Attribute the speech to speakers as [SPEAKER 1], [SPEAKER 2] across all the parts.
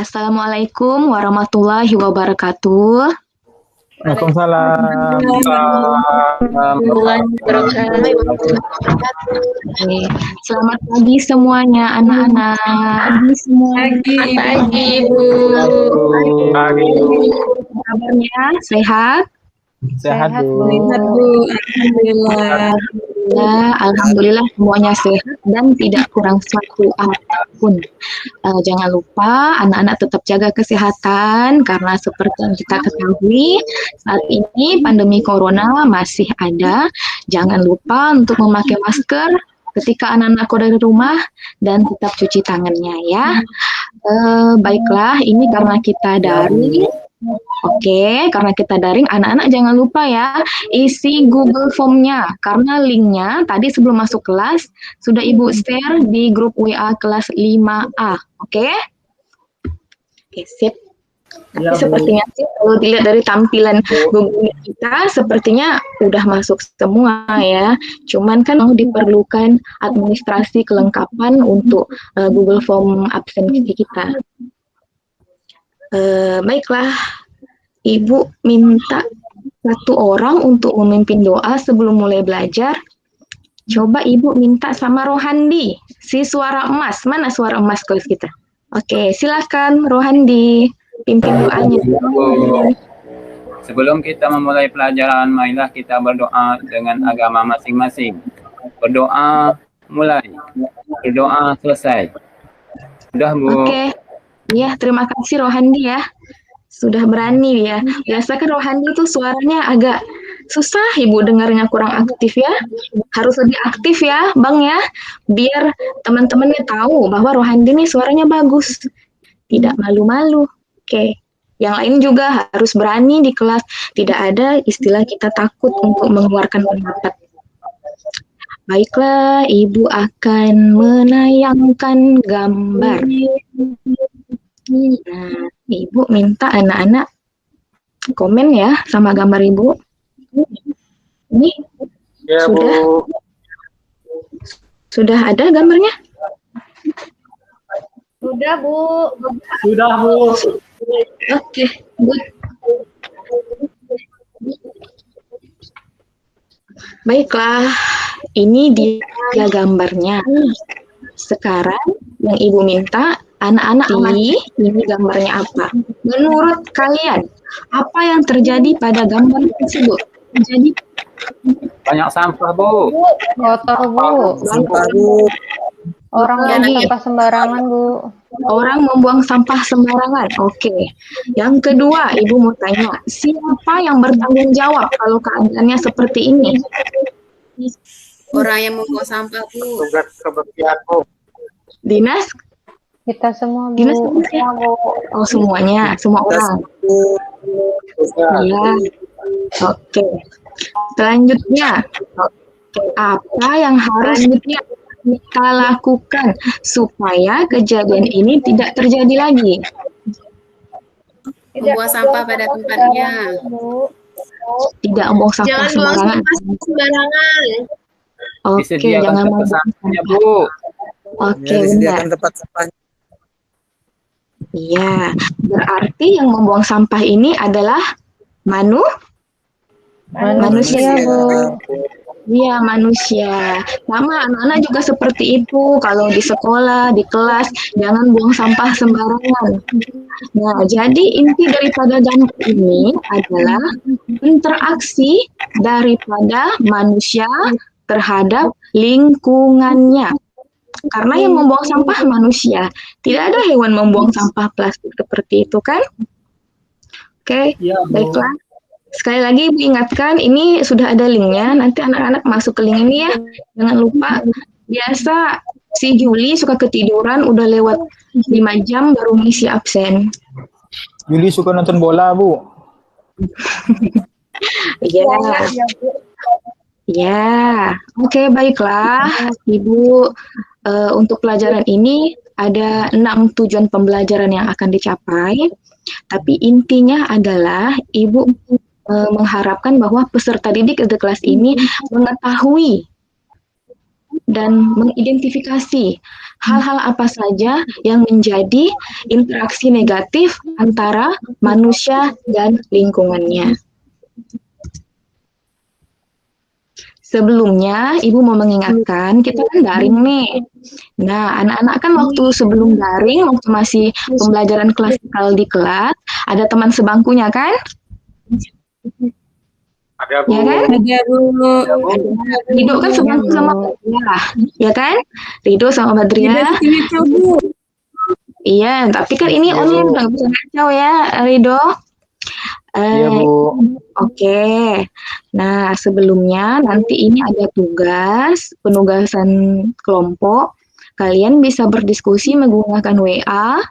[SPEAKER 1] Assalamualaikum warahmatullahi wabarakatuh.
[SPEAKER 2] Waalaikumsalam.
[SPEAKER 1] Oke, selamat pagi semuanya anak-anak.
[SPEAKER 3] Pagi, Bu.
[SPEAKER 1] Kabarnya sehat?
[SPEAKER 2] Sehat, Bu.
[SPEAKER 3] Sehat, Bu. Alhamdulillah.
[SPEAKER 1] Alhamdulillah semuanya sehat dan tidak kurang suatu apapun. Jangan lupa anak-anak tetap jaga kesehatan karena seperti yang kita ketahui saat ini pandemi corona masih ada. Jangan lupa untuk memakai masker ketika anak-anak keluar dari rumah dan tetap cuci tangannya ya. Baiklah, ini karena kita daring. Oke, karena kita daring, anak-anak jangan lupa ya, isi Google Form-nya, karena linknya tadi sebelum masuk kelas, sudah Ibu share di grup WA kelas 5A, oke? Oke, sip. Tapi sepertinya sih, kalau dilihat dari tampilan Google kita, sepertinya udah masuk semua ya. Cuman kan diperlukan administrasi kelengkapan untuk Google Form absensi kita. Baiklah, Ibu minta satu orang untuk memimpin doa sebelum mulai belajar. Coba Ibu minta sama Rohandi, si suara emas. Mana suara emas kelas kita? Oke, silakan Rohandi, pimpin doanya.
[SPEAKER 4] Sebelum kita memulai pelajaran, marilah kita berdoa dengan agama masing-masing. Berdoa mulai, berdoa selesai. Sudah, Bu?
[SPEAKER 1] Oke. Ya, terima kasih Rohandi ya. Sudah berani ya. Biasa kan Rohandi tuh suaranya agak susah Ibu dengarnya, kurang aktif ya. Harus lebih aktif ya, Bang ya. Biar teman-temannya tahu bahwa Rohandi nih suaranya bagus. Tidak malu-malu. Oke. Yang lain juga harus berani di kelas. Tidak ada istilah kita takut untuk mengeluarkan pendapat. Baiklah, Ibu akan menayangkan gambar. Nah, Ibu minta anak-anak komen ya sama gambar Ibu. Ini
[SPEAKER 2] Ya,
[SPEAKER 1] sudah
[SPEAKER 2] Bu.
[SPEAKER 1] sudah ada gambarnya?
[SPEAKER 3] Sudah, Bu.
[SPEAKER 2] Sudah, Bu.
[SPEAKER 1] Oke, good. Baiklah, ini dia gambarnya. Sekarang yang Ibu minta, anak-anak amati ini gambarnya apa. Menurut kalian, apa yang terjadi pada gambar tersebut? Jadi
[SPEAKER 4] Banyak sampah, Bu.
[SPEAKER 3] Kotor, Bu.
[SPEAKER 2] Sampah, Bu.
[SPEAKER 3] Orang buang sampah sembarangan, Bu.
[SPEAKER 1] orang membuang sampah sembarangan. Oke. Yang kedua, Ibu mau tanya, siapa yang bertanggung jawab kalau keadaannya seperti ini?
[SPEAKER 5] Orang yang membuang sampah, Bu.
[SPEAKER 2] Tugas kebersihan, Bu.
[SPEAKER 1] Dinas?
[SPEAKER 3] Kita semua, Bu.
[SPEAKER 1] Dinas ya? Oh, semuanya, semua orang. Iya. Oke. Selanjutnya, apa yang harus kita lakukan supaya kejadian ini tidak terjadi lagi?
[SPEAKER 5] Membuang sampah pada tempatnya.
[SPEAKER 1] Tidak membuang sampah
[SPEAKER 5] Jangan buang
[SPEAKER 1] sembarangan.
[SPEAKER 5] sampah sembarangan.
[SPEAKER 1] Oke,
[SPEAKER 4] Disediakan
[SPEAKER 1] jangan
[SPEAKER 4] tempat
[SPEAKER 1] membuang
[SPEAKER 4] sampahnya,
[SPEAKER 1] sampah.
[SPEAKER 4] Bu.
[SPEAKER 1] Oke,
[SPEAKER 2] Ya,
[SPEAKER 1] benar.
[SPEAKER 2] disediakan tempat sampah.
[SPEAKER 1] Iya, berarti yang membuang sampah ini adalah
[SPEAKER 3] Manusia, Bu.
[SPEAKER 1] Iya, manusia. Sama anak-anak juga seperti itu. Kalau di sekolah, di kelas, jangan buang sampah sembarangan. Nah, jadi inti daripada gambar ini adalah interaksi daripada manusia terhadap lingkungannya. Karena yang membuang sampah manusia. Tidak ada hewan membuang sampah plastik seperti itu kan? Oke,
[SPEAKER 2] Ya, Bu.
[SPEAKER 1] baiklah. Sekali lagi Ibu ingatkan, ini sudah ada linknya, nanti anak-anak masuk ke link ini ya. Jangan lupa, biasa si Juli suka ketiduran, udah lewat 5 jam baru ngisi absen.
[SPEAKER 2] Juli suka nonton bola, Bu.
[SPEAKER 1] Iya. Ya, oke baiklah Ibu. Untuk pelajaran ini ada 6 tujuan pembelajaran yang akan dicapai. Tapi intinya adalah Ibu mengharapkan bahwa peserta didik di kelas ini mengetahui dan mengidentifikasi hal-hal apa saja yang menjadi interaksi negatif antara manusia dan lingkungannya. Sebelumnya, Ibu mau mengingatkan, kita kan daring nih. Nah, anak-anak kan waktu sebelum daring, waktu masih pembelajaran klasikal di kelas, ada teman sebangkunya kan?
[SPEAKER 2] Ada, Bu.
[SPEAKER 1] Ya kan?
[SPEAKER 5] Ada Bu.
[SPEAKER 1] Rido kan sebangku sama Badriah, ya kan? Rido sama Badriah.
[SPEAKER 5] Bu.
[SPEAKER 1] Iya, tapi kan ini
[SPEAKER 2] Iya,
[SPEAKER 1] online
[SPEAKER 2] Bu.
[SPEAKER 1] nggak bisa kacau ya, Rido.
[SPEAKER 2] Iya, Bu.
[SPEAKER 1] Oke. Nah, sebelumnya nanti ini ada tugas, penugasan kelompok. Kalian bisa berdiskusi menggunakan WA,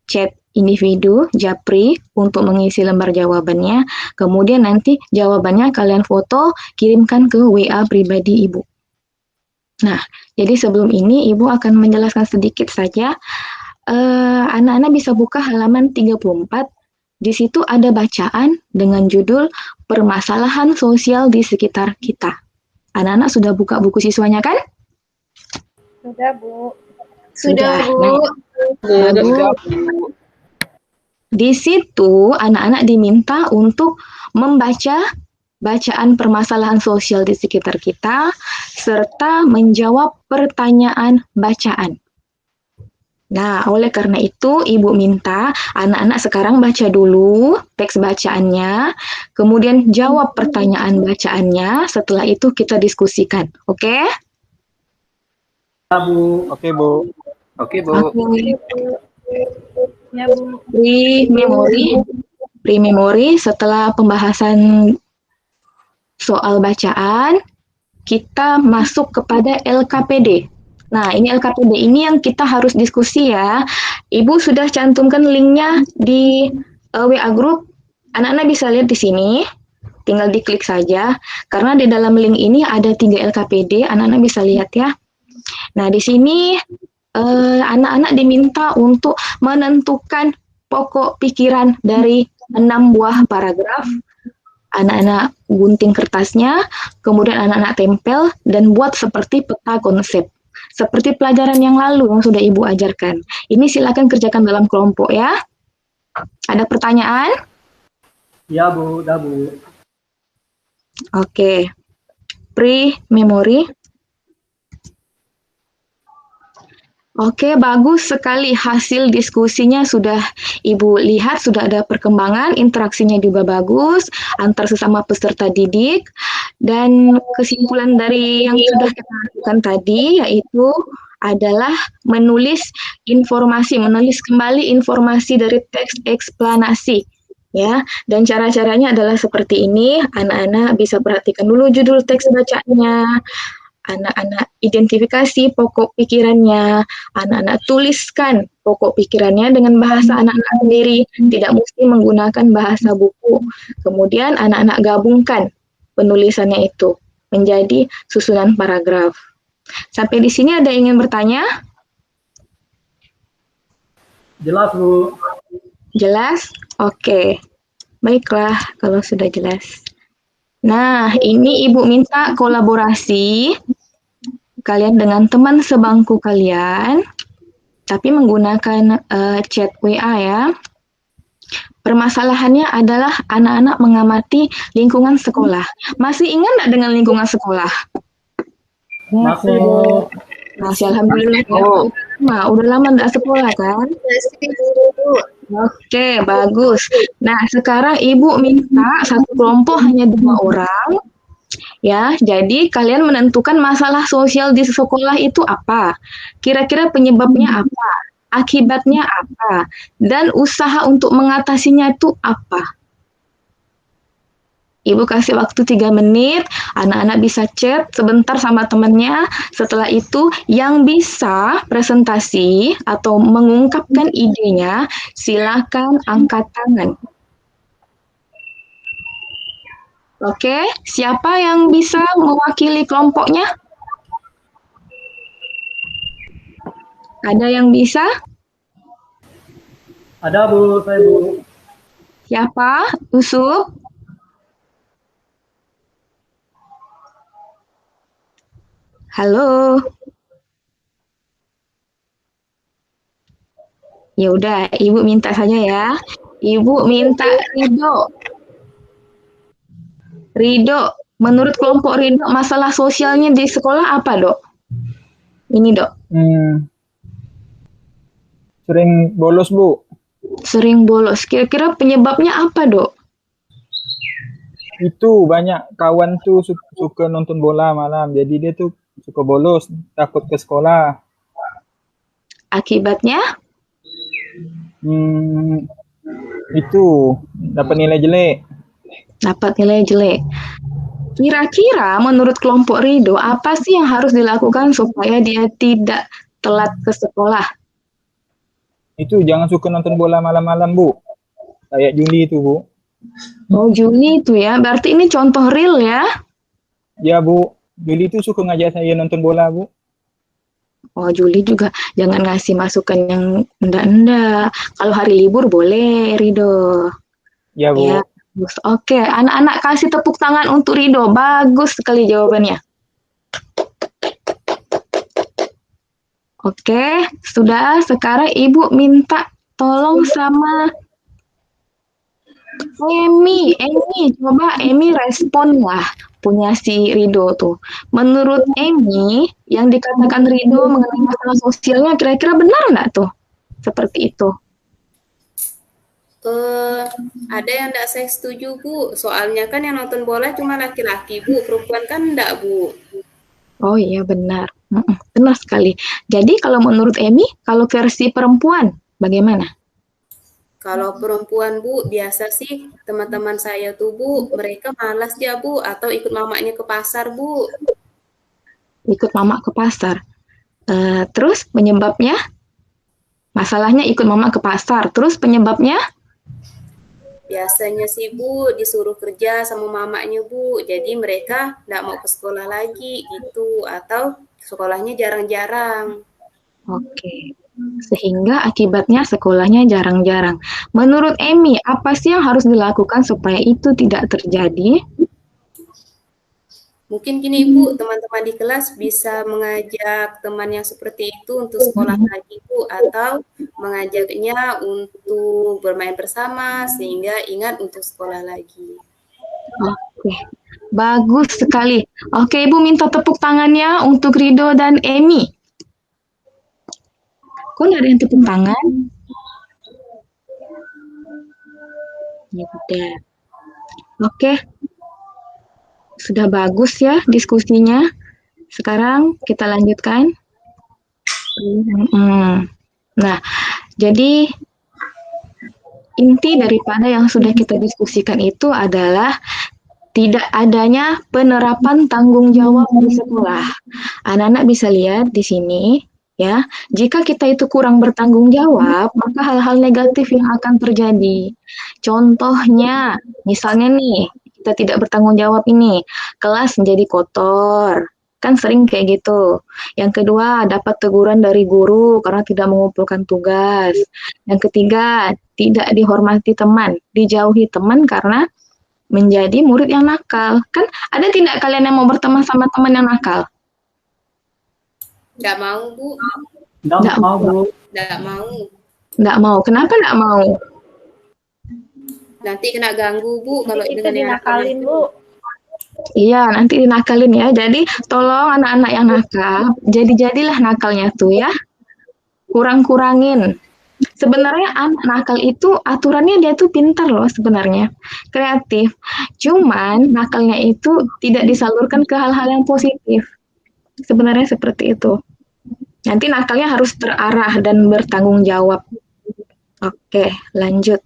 [SPEAKER 1] chat individu, Japri untuk mengisi lembar jawabannya. Kemudian nanti jawabannya kalian foto, kirimkan ke WA pribadi Ibu. Nah, jadi sebelum ini Ibu akan menjelaskan sedikit saja. Anak-anak bisa buka halaman 34. Di situ ada bacaan dengan judul Permasalahan Sosial di Sekitar Kita. Anak-anak sudah buka buku siswanya kan?
[SPEAKER 3] Sudah, Bu.
[SPEAKER 5] Sudah Bu.
[SPEAKER 1] Nah, bagus. Di situ anak-anak diminta untuk membaca bacaan permasalahan sosial di sekitar kita serta menjawab pertanyaan bacaan. Nah, oleh karena itu, Ibu minta anak-anak sekarang baca dulu teks bacaannya, kemudian jawab pertanyaan bacaannya, setelah itu kita diskusikan. Oke?
[SPEAKER 2] Oke, Bu.
[SPEAKER 4] Oke, Bu.
[SPEAKER 5] Ya Bu.
[SPEAKER 1] Pre-memory, setelah pembahasan soal bacaan, kita masuk kepada LKPD. Nah, ini LKPD ini yang kita harus diskusi ya. Ibu sudah cantumkan linknya di WA group. Anak-anak bisa lihat di sini. Tinggal diklik saja. Karena di dalam link ini ada 3 LKPD. Anak-anak bisa lihat ya. Nah, di sini anak-anak diminta untuk menentukan pokok pikiran dari 6 buah paragraf. Anak-anak gunting kertasnya, kemudian anak-anak tempel dan buat seperti peta konsep. Seperti pelajaran yang lalu yang sudah Ibu ajarkan. Ini silakan kerjakan dalam kelompok ya. Ada pertanyaan?
[SPEAKER 6] Ya Bu, dah Bu.
[SPEAKER 1] Oke. Pre-memory. Oke, bagus sekali hasil diskusinya sudah Ibu lihat, sudah ada perkembangan, interaksinya juga bagus antar sesama peserta didik. Dan kesimpulan dari yang sudah kita lakukan tadi yaitu adalah menulis kembali informasi dari teks eksplanasi. Ya, dan cara-caranya adalah seperti ini. Anak-anak bisa perhatikan dulu judul teks bacaannya. Anak-anak identifikasi pokok pikirannya, anak-anak tuliskan pokok pikirannya dengan bahasa anak-anak sendiri, tidak mesti menggunakan bahasa buku. Kemudian anak-anak gabungkan penulisannya itu menjadi susunan paragraf. Sampai di sini ada yang ingin bertanya?
[SPEAKER 6] Jelas Bu.
[SPEAKER 1] Jelas? Oke. Baiklah kalau sudah jelas. Nah, ini Ibu minta kolaborasi kalian dengan teman sebangku kalian, tapi menggunakan chat WA ya. Permasalahannya adalah anak-anak mengamati lingkungan sekolah. Masih ingat nggak dengan lingkungan sekolah?
[SPEAKER 6] Masih Bu.
[SPEAKER 1] Masih alhamdulillah. Nah, udah lama nggak sekolah kan?
[SPEAKER 5] Masih Bu.
[SPEAKER 1] Oke, bagus. Nah, sekarang Ibu minta satu kelompok hanya 2 orang. Ya, jadi kalian menentukan masalah sosial di sekolah itu apa? Kira-kira penyebabnya apa? Akibatnya apa? Dan usaha untuk mengatasinya itu apa? Ibu kasih waktu 3 menit, anak-anak bisa chat sebentar sama temannya. Setelah itu, yang bisa presentasi atau mengungkapkan idenya, silakan angkat tangan. Oke, siapa yang bisa mewakili kelompoknya? Ada yang bisa?
[SPEAKER 6] Ada Bu, saya Bu.
[SPEAKER 1] Siapa? Usuk? Halo? Ya udah, Ibu minta saja ya. Ibu minta Ridho. Ridho, menurut kelompok Ridho, masalah sosialnya di sekolah apa, Dok? Ini, Dok.
[SPEAKER 2] Sering bolos, Bu.
[SPEAKER 1] Sering bolos. Kira-kira penyebabnya apa, Dok?
[SPEAKER 2] Itu banyak kawan tuh suka nonton bola malam. Jadi dia tuh suka bolos, takut ke sekolah.
[SPEAKER 1] Akibatnya?
[SPEAKER 2] Itu dapat nilai jelek.
[SPEAKER 1] Dapat nilai jelek. Kira-kira menurut kelompok Ridho, apa sih yang harus dilakukan supaya dia tidak telat ke sekolah?
[SPEAKER 2] Itu jangan suka nonton bola malam-malam, Bu. Kayak Juli itu, Bu.
[SPEAKER 1] Oh, Juli itu ya. Berarti ini contoh real ya?
[SPEAKER 2] Ya, Bu. Juli itu suka ngajak saya nonton bola, Bu.
[SPEAKER 1] Oh, Juli juga jangan ngasih masukan yang enggak-enggak. Kalau hari libur boleh, Ridho.
[SPEAKER 2] Ya, Bu.
[SPEAKER 1] Ya. Oke, anak-anak kasih tepuk tangan untuk Ridho. Bagus sekali jawabannya. Oke, sudah. Sekarang Ibu minta tolong sama Emi. Coba Emi respon lah punya si Ridho tuh. Menurut Emi, yang dikatakan Ridho mengenai masalah sosialnya kira-kira benar nggak tuh? Seperti itu.
[SPEAKER 5] Ada yang enggak saya setuju, Bu. Soalnya kan yang nonton bola cuma laki-laki, Bu. Perempuan kan enggak, Bu.
[SPEAKER 1] Oh iya benar. Benar sekali. Jadi kalau menurut Emi, kalau versi perempuan bagaimana?
[SPEAKER 5] Kalau perempuan, Bu, biasa sih teman-teman saya tuh, Bu, mereka malas ya, Bu, atau ikut mamanya ke pasar, Bu.
[SPEAKER 1] Ikut mama ke pasar. Terus penyebabnya? Masalahnya ikut mama ke pasar. Terus penyebabnya?
[SPEAKER 5] Biasanya sih, Bu, disuruh kerja sama mamanya, Bu. Jadi mereka nggak mau ke sekolah lagi gitu, atau sekolahnya jarang-jarang.
[SPEAKER 1] Oke. Sehingga akibatnya sekolahnya jarang-jarang. Menurut Emi, apa sih yang harus dilakukan supaya itu tidak terjadi?
[SPEAKER 5] Mungkin gini, Bu, teman-teman di kelas bisa mengajak teman yang seperti itu untuk sekolah lagi, Bu, atau mengajaknya untuk bermain bersama sehingga ingat untuk sekolah lagi.
[SPEAKER 1] Oke, bagus sekali. Oke, Ibu minta tepuk tangannya untuk Ridho dan Emi. Kok nggak ada yang tepuk tangan? Ya udah. Oke. Sudah bagus ya diskusinya. Sekarang kita lanjutkan. Nah, jadi inti daripada yang sudah kita diskusikan itu adalah tidak adanya penerapan tanggung jawab di sekolah. Anak-anak bisa lihat di sini, ya. Jika kita itu kurang bertanggung jawab, maka hal-hal negatif yang akan terjadi. Contohnya, misalnya nih, kita tidak bertanggung jawab ini, kelas menjadi kotor. Kan sering kayak gitu. Yang kedua, dapat teguran dari guru karena tidak mengumpulkan tugas. Yang ketiga, tidak dihormati teman, dijauhi teman karena menjadi murid yang nakal. Kan ada tidak kalian yang mau berteman sama teman yang nakal?
[SPEAKER 5] Nggak mau, Bu.
[SPEAKER 6] Nggak mau, Bu.
[SPEAKER 5] Nggak mau.
[SPEAKER 1] Nggak mau. Kenapa nggak mau?
[SPEAKER 5] Nanti kena ganggu, Bu, kalau
[SPEAKER 3] Itu
[SPEAKER 5] dengan yang
[SPEAKER 3] dinakalin, Bu.
[SPEAKER 1] Iya, nanti dinakalin ya. Jadi tolong anak-anak yang nakal, jadilah nakalnya tuh ya. Kurang-kurangin. Sebenarnya anak nakal itu aturannya dia tuh pintar loh sebenarnya. Kreatif. Cuman nakalnya itu tidak disalurkan ke hal-hal yang positif. Sebenarnya seperti itu. Nanti nakalnya harus terarah dan bertanggung jawab. Oke, lanjut.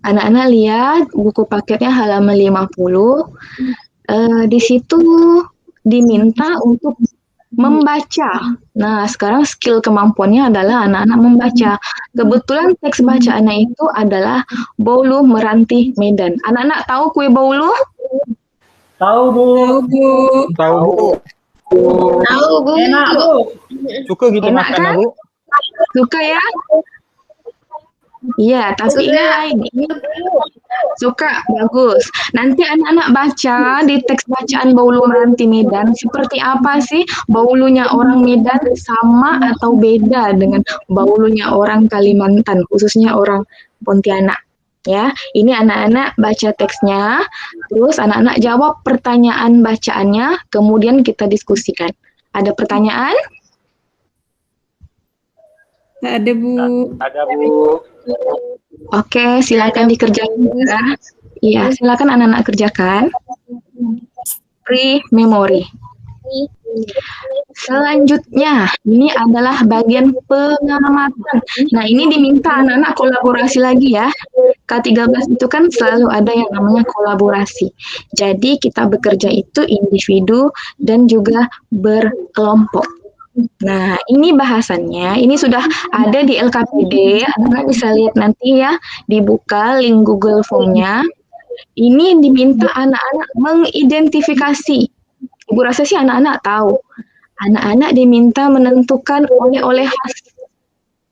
[SPEAKER 1] Anak-anak lihat buku paketnya halaman 50. Di situ diminta untuk membaca. Nah, sekarang skill kemampuannya adalah anak-anak membaca. Kebetulan teks bacaannya itu adalah Bolu Meranti Medan. Anak-anak tahu kue bolu?
[SPEAKER 6] Tahu, Bu.
[SPEAKER 2] Tahu, Bu.
[SPEAKER 5] Tahu, Bu.
[SPEAKER 6] Enak, Bu.
[SPEAKER 2] Suka gitu
[SPEAKER 1] Enak
[SPEAKER 2] makannya,
[SPEAKER 1] kan?
[SPEAKER 2] Bu.
[SPEAKER 1] Suka ya? Iya, tapi ini suka, bagus. Nanti anak-anak baca di teks bacaan Baulu Meranti Medan, seperti apa sih Baulunya orang Medan sama atau beda dengan Baulunya orang Kalimantan, khususnya orang Pontianak. Ya, ini anak-anak baca teksnya, terus anak-anak jawab pertanyaan bacaannya, kemudian kita diskusikan. Ada pertanyaan?
[SPEAKER 7] Ada Bu.
[SPEAKER 8] Ada Bu.
[SPEAKER 1] Oke, silakan dikerjakan. Iya, silakan anak-anak kerjakan. Pre-memory. Selanjutnya, ini adalah bagian pengamatan. Nah, ini diminta anak-anak kolaborasi lagi ya. K13 itu kan selalu ada yang namanya kolaborasi. Jadi, kita bekerja itu individu dan juga berkelompok. Nah, ini bahasannya, ini sudah ada di LKPD, anak-anak bisa lihat nanti ya, dibuka link Google Form-nya. Ini diminta anak-anak mengidentifikasi. Ibu rasa sih anak-anak tahu. Anak-anak diminta menentukan oleh-oleh khas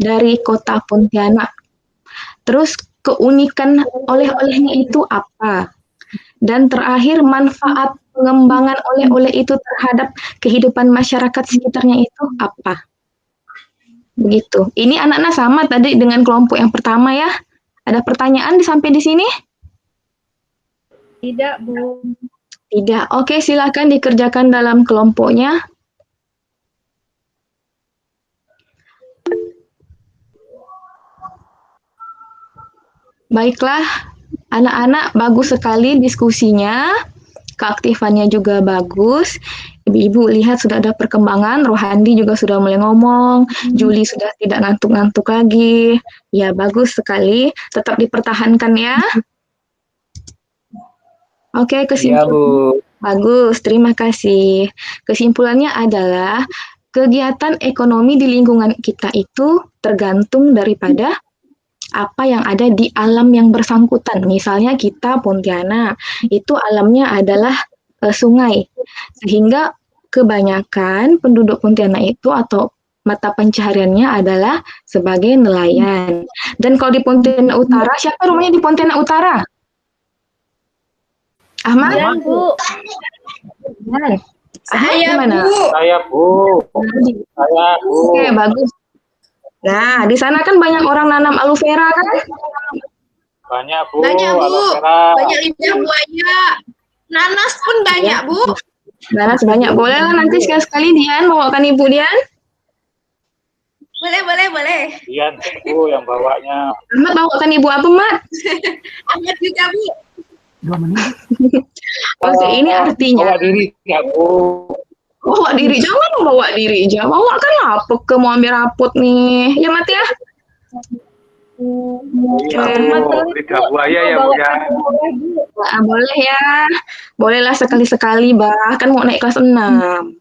[SPEAKER 1] dari kota Pontianak. Terus keunikan oleh-olehnya itu apa? Dan terakhir manfaat pengembangan oleh-oleh itu terhadap kehidupan masyarakat sekitarnya itu apa? Begitu. Ini anak-anak sama tadi dengan kelompok yang pertama ya. Ada pertanyaan sampai di sini?
[SPEAKER 3] Tidak, Bu.
[SPEAKER 1] Tidak. Oke, silakan dikerjakan dalam kelompoknya. Baiklah, anak-anak bagus sekali diskusinya. Keaktifannya juga bagus. Ibu-ibu lihat sudah ada perkembangan, Rohandi juga sudah mulai ngomong, Juli sudah tidak ngantuk-ngantuk lagi. Ya, bagus sekali. Tetap dipertahankan ya. Oke, kesimpulan.
[SPEAKER 8] Iya, Bu.
[SPEAKER 1] Bagus, terima kasih. Kesimpulannya adalah kegiatan ekonomi di lingkungan kita itu tergantung daripada apa yang ada di alam yang bersangkutan. Misalnya kita Pontianak, itu alamnya adalah sungai. Sehingga kebanyakan penduduk Pontianak itu atau mata pencahariannya adalah sebagai nelayan. Dan kalau di Pontianak Utara, siapa rumahnya di Pontianak Utara? Ahmad?
[SPEAKER 3] Iya, Bu.
[SPEAKER 1] Ahmad gimana?
[SPEAKER 8] Saya Bu. Saya Bu.
[SPEAKER 1] Oke, bagus. Nah, di sana kan banyak orang nanam aloe vera kan?
[SPEAKER 8] Banyak Bu.
[SPEAKER 9] Banyak, Bu.
[SPEAKER 8] Aloe vera.
[SPEAKER 9] Banyak lidah buaya. Nanas pun banyak, Bu.
[SPEAKER 1] Nanas banyak. Boleh lah nanti sekali-sekali Dian bawakan Ibu Dian.
[SPEAKER 9] Boleh.
[SPEAKER 8] Dian Bu yang bawanya.
[SPEAKER 1] Ahmad bawakan Ibu apa, Mat?
[SPEAKER 9] Ahmad juga, Bu.
[SPEAKER 6] 2 menit.
[SPEAKER 1] Oke, ini artinya
[SPEAKER 8] Bawa diri ya Bu.
[SPEAKER 1] bawa diri, jangan bawa diri aja. Bawa kan apa ke mau ambil rapot nih. Ya, Mat ya.
[SPEAKER 8] Iya Bu. Lidah buaya ya Bu ya.
[SPEAKER 1] Nah, boleh ya. Bolehlah sekali-sekali, bahkan mau naik kelas 6.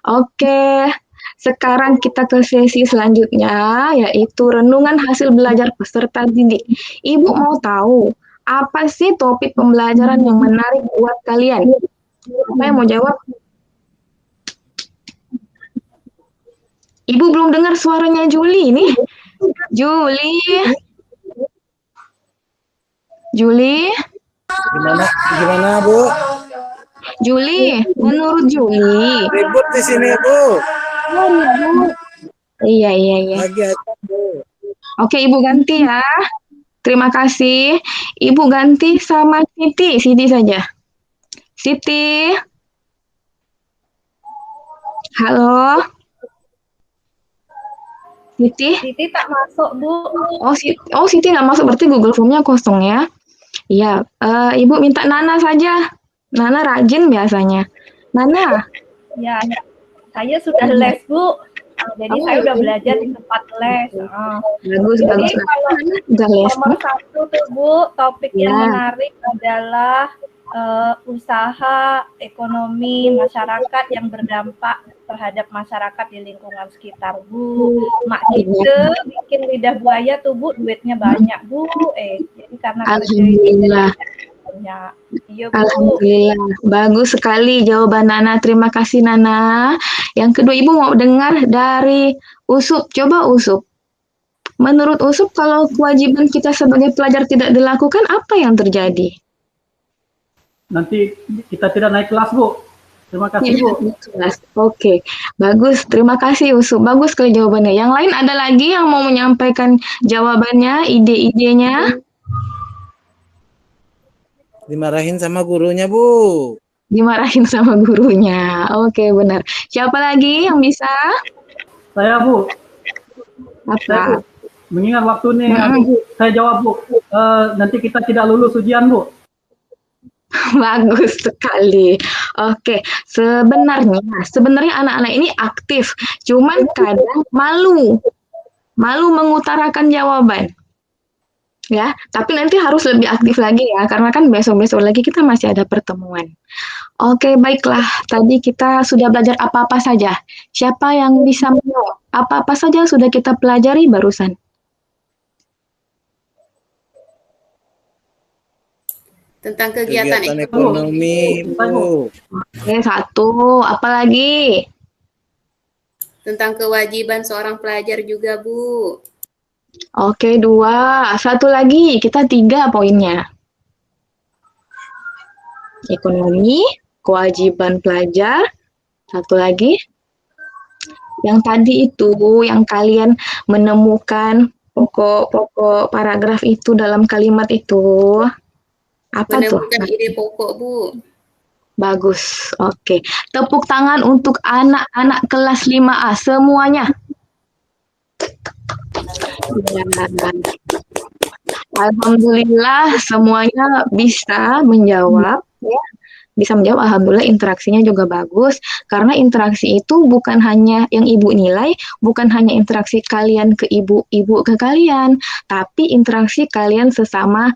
[SPEAKER 1] Oke. Sekarang kita ke sesi selanjutnya, yaitu renungan hasil belajar peserta didik. Ibu mau tahu, apa sih topik pembelajaran yang menarik buat kalian? Siapa yang mau jawab? Ibu belum dengar suaranya Juli nih. Juli.
[SPEAKER 10] Gimana Bu?
[SPEAKER 1] Juli, menurut Juli.
[SPEAKER 10] Ribut di sini Bu.
[SPEAKER 1] Iya.
[SPEAKER 10] Lagi aja Bu.
[SPEAKER 1] Oke, Ibu ganti ya. Terima kasih. Ibu ganti sama Siti saja. Siti. Halo. Siti.
[SPEAKER 3] Siti tak masuk, Bu.
[SPEAKER 1] Oh, Siti nggak masuk, berarti Google Form-nya kosong ya. Iya, Ibu minta Nana saja. Nana rajin biasanya. Nana.
[SPEAKER 3] Ya, saya sudah les, Bu. Jadi saya udah belajar di tempat les.
[SPEAKER 1] Bagus.
[SPEAKER 3] Jadi kalau
[SPEAKER 1] Udah les.
[SPEAKER 3] nomor 1 tuh, Bu, topik yang menarik adalah usaha ekonomi masyarakat yang berdampak terhadap masyarakat di lingkungan sekitar, Bu. Mak kita bikin lidah buaya tuh, Bu, duitnya banyak, Bu. Jadi karena
[SPEAKER 1] Alhamdulillah.
[SPEAKER 3] banyak. Iya, Bu.
[SPEAKER 1] Alhamdulillah, bagus sekali jawaban Nana. Terima kasih Nana. Yang kedua, Ibu mau dengar dari Usup. Coba Usup, Menurut Usup, kalau kewajiban kita sebagai pelajar tidak dilakukan, apa yang terjadi?
[SPEAKER 6] Nanti kita tidak naik kelas, Bu. Terima kasih, Bu.
[SPEAKER 1] Oke, bagus. Terima kasih, Usup. Bagus sekali jawabannya. Yang lain ada lagi yang mau menyampaikan jawabannya, ide-idenya?
[SPEAKER 10] Dimarahin sama gurunya, Bu.
[SPEAKER 1] Dimarahin sama gurunya. Oke, benar. Siapa lagi yang bisa?
[SPEAKER 6] Saya, Bu.
[SPEAKER 1] Apa?
[SPEAKER 6] Saya, Bu. Mengingat waktu nih, Bu. Saya jawab, Bu. Nanti kita tidak lulus ujian, Bu.
[SPEAKER 1] Bagus sekali. Oke, sebenarnya anak-anak ini aktif, cuman kadang malu mengutarakan jawaban. Ya, tapi nanti harus lebih aktif lagi ya, karena kan besok-besok lagi kita masih ada pertemuan. Oke, baiklah. Tadi kita sudah belajar apa-apa saja. Siapa yang bisa menjawab? Apa-apa saja yang sudah kita pelajari barusan?
[SPEAKER 5] Tentang kegiatan
[SPEAKER 10] ekonomi, Bu.
[SPEAKER 1] Oke, satu. Apa lagi?
[SPEAKER 5] Tentang kewajiban seorang pelajar juga, Bu.
[SPEAKER 1] Oke, 2. Satu lagi, kita 3 poinnya. Ekonomi, kewajiban pelajar. Satu lagi. Yang tadi itu, yang kalian menemukan pokok-pokok paragraf itu dalam kalimat itu. Apa
[SPEAKER 5] Menemukan
[SPEAKER 1] tuh?
[SPEAKER 5] ide pokok, Bu.
[SPEAKER 1] Bagus, oke. Tepuk tangan untuk anak-anak kelas 5A semuanya. Ya. Alhamdulillah semuanya bisa menjawab, ya. Bisa menjawab, alhamdulillah interaksinya juga bagus. Karena interaksi itu bukan hanya yang ibu nilai, bukan hanya interaksi kalian ke ibu ke kalian, tapi interaksi kalian sesama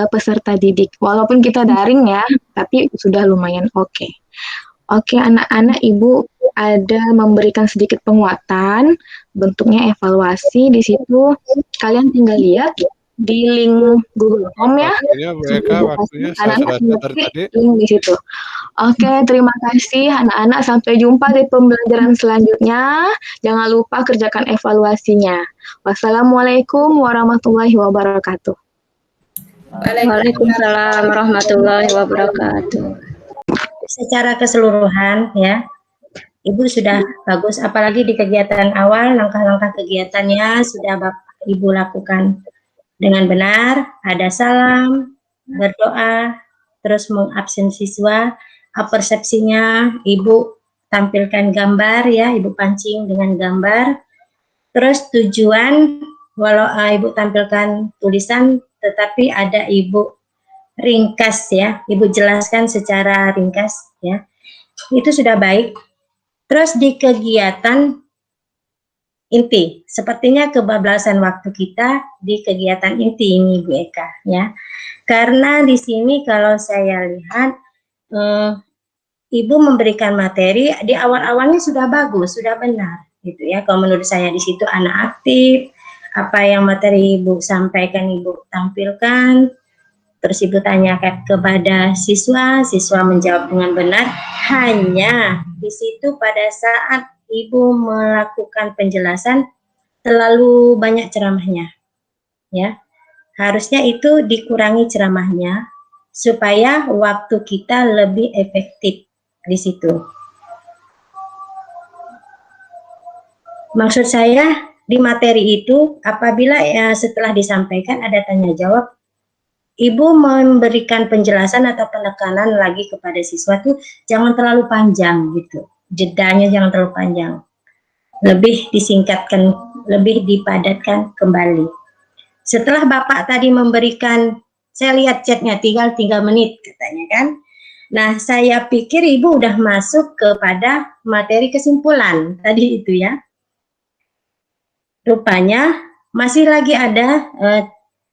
[SPEAKER 1] peserta didik. Walaupun kita daring ya, tapi sudah lumayan oke. Oke, anak-anak, ibu ada memberikan sedikit penguatan, bentuknya evaluasi. Di situ kalian tinggal lihat di link Google Form ya.
[SPEAKER 7] Waktunya saya sudah catat tadi.
[SPEAKER 1] Link di situ. Oke, terima kasih anak-anak. Sampai jumpa di pembelajaran selanjutnya. Jangan lupa kerjakan evaluasinya. Wassalamualaikum warahmatullahi wabarakatuh.
[SPEAKER 11] Waalaikumsalam warahmatullahi wabarakatuh. Secara keseluruhan ya, Ibu sudah bagus, apalagi di kegiatan awal, langkah-langkah kegiatannya sudah Ibu lakukan dengan benar, ada salam, berdoa, terus mengabsen siswa, persepsinya Ibu tampilkan gambar ya, Ibu pancing dengan gambar, terus tujuan, walau Ibu tampilkan tulisan, tetapi ada Ibu ringkas ya, Ibu jelaskan secara ringkas ya, itu sudah baik. Terus di kegiatan inti, sepertinya kebablasan waktu kita di kegiatan inti ini Bu Eka ya, karena di sini kalau saya lihat Ibu memberikan materi di awal-awalnya sudah bagus, sudah benar gitu ya. Kalau menurut saya di situ anak aktif, apa yang materi Ibu sampaikan Ibu tampilkan, terus Ibu tanyakan kepada siswa, siswa menjawab dengan benar. Hanya di situ pada saat Ibu melakukan penjelasan terlalu banyak ceramahnya, ya. Harusnya itu dikurangi ceramahnya supaya waktu kita lebih efektif di situ. Maksud saya di materi itu apabila setelah disampaikan ada tanya jawab, Ibu memberikan penjelasan atau penekanan lagi kepada siswa tuh jangan terlalu panjang gitu. Jedanya jangan terlalu panjang. Lebih disingkatkan, lebih dipadatkan kembali. Setelah Bapak tadi memberikan, saya lihat chatnya tinggal 3 menit katanya kan. Nah, saya pikir Ibu udah masuk kepada materi kesimpulan tadi itu ya. Rupanya masih lagi ada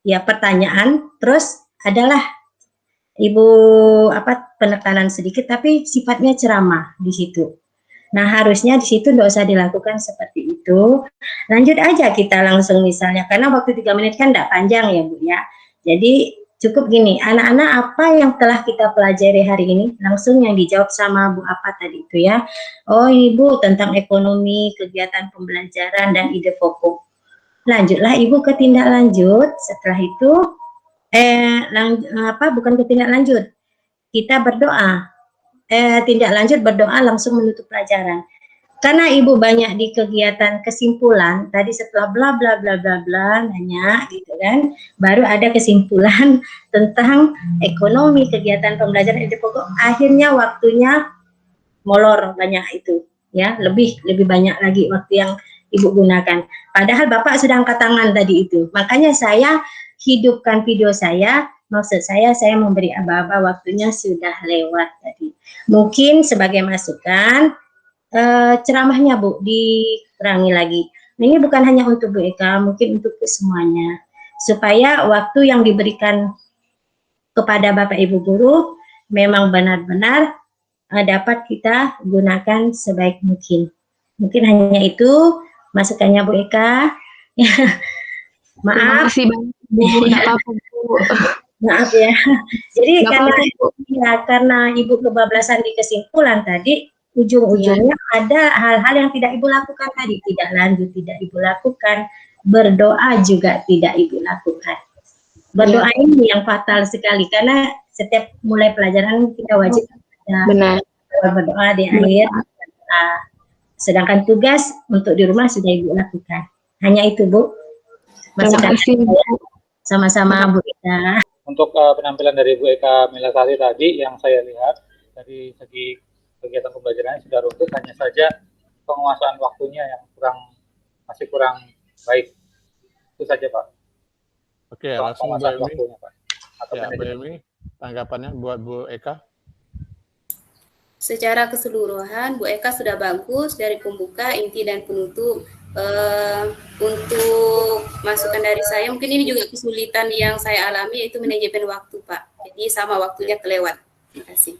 [SPEAKER 11] ya pertanyaan, terus adalah Ibu penekanan sedikit tapi sifatnya ceramah di situ. Nah, harusnya di situ nggak usah dilakukan seperti itu. Lanjut aja kita langsung misalnya, karena waktu 3 menit kan nggak panjang ya Bu ya. Jadi cukup gini, anak-anak apa yang telah kita pelajari hari ini, langsung yang dijawab sama Bu apa tadi itu ya. Oh Ibu tentang ekonomi, kegiatan pembelajaran dan ide pokok. lanjutlah Ibu ke tindak lanjut. Setelah itu, bukan ke tindak lanjut, kita berdoa. Tindak lanjut berdoa langsung menutup pelajaran. Karena Ibu banyak di kegiatan kesimpulan, tadi setelah bla bla bla bla bla nanya gitu kan, baru ada kesimpulan tentang ekonomi kegiatan pembelajaran ide pokok. Akhirnya waktunya molor banyak itu, ya, lebih banyak lagi waktu yang Ibu gunakan. Padahal Bapak sudah angkat tangan tadi itu. Makanya saya hidupkan video saya, maksud saya memberi aba-aba waktunya sudah lewat tadi. Mungkin sebagai masukan, ceramahnya Bu dikurangi lagi. Nah, ini bukan hanya untuk Bu Eka, mungkin untuk semuanya, supaya waktu yang diberikan kepada Bapak Ibu guru memang benar-benar dapat kita gunakan sebaik mungkin. Mungkin hanya itu masukannya Bu Eka. Maaf.
[SPEAKER 1] Terima kasih banyak Bu. Nggak apa-apa Bu.
[SPEAKER 11] Maaf ya. Jadi karena Ibu kebablasan di kesimpulan tadi, ujung-ujungnya ada hal-hal yang tidak Ibu lakukan tadi, tidak lanjut tidak Ibu lakukan, berdoa juga tidak Ibu lakukan. Berdoa ini yang fatal sekali, karena setiap mulai pelajaran kita wajib berdoa di akhir. Sedangkan tugas untuk di rumah sudah Ibu lakukan. Hanya itu Bu. Masukan sama-sama Bu Eka.
[SPEAKER 8] Untuk penampilan dari Bu Eka Melasari tadi yang saya lihat dari segi kegiatan pembelajarannya sudah runtut, hanya saja penguasaan waktunya yang masih kurang baik. Itu saja Pak.
[SPEAKER 7] Oke, langsung Bu Emi.
[SPEAKER 8] Waktunya, Pak.
[SPEAKER 7] Ya, Bu Emi, tanggapannya buat Bu Eka.
[SPEAKER 5] Secara keseluruhan Bu Eka sudah bagus dari pembuka, inti dan penutup. Untuk masukan dari saya, mungkin ini juga kesulitan yang saya alami, yaitu manajemen waktu Pak. Jadi sama waktunya kelewat. Terima kasih.